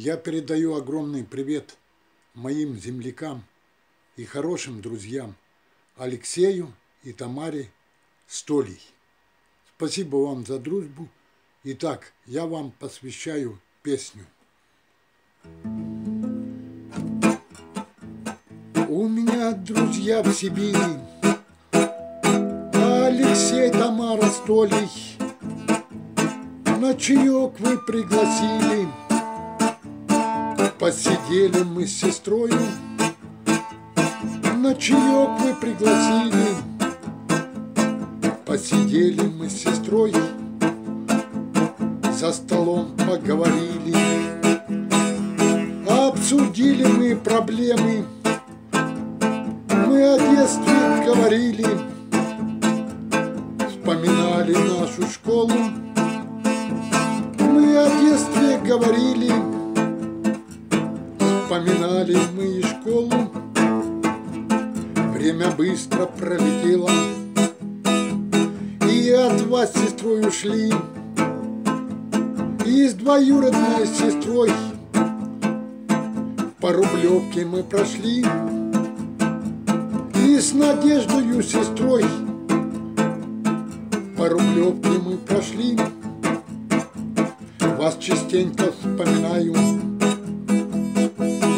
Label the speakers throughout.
Speaker 1: Я передаю огромный привет моим землякам и хорошим друзьям Алексею и Тамаре Столей. Спасибо вам за дружбу. Итак, я вам посвящаю песню. У меня друзья в Сибири, Алексей, Тамара Столей. На чаек вы пригласили, посидели мы с сестрою. На чаек вы пригласили, посидели мы с сестрой. За столом поговорили, обсудили мы проблемы. Мы о детстве говорили, вспоминали нашу школу. Мы о детстве говорили, вспоминали мы и школу. Время быстро пролетело, и от вас с сестрой ушли. И с двоюродной сестрой по Рублевке мы прошли. И с Надеждою сестрой по Рублевке мы прошли. Вас частенько вспоминаю,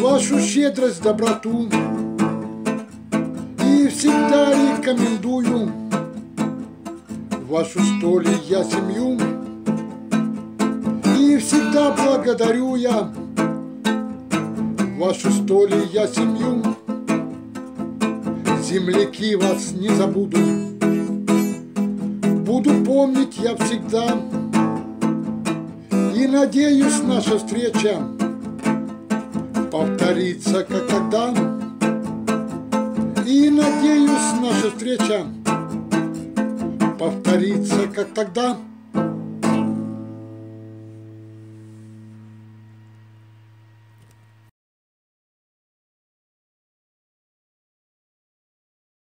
Speaker 1: вашу щедрость, доброту, и всегда рекомендую вашу Столей я семью. И всегда благодарю я вашу Столей я семью. Земляки, вас не забуду, буду помнить я всегда. И надеюсь, наша встреча повторится, как тогда. И надеюсь, наша встреча повторится, как тогда.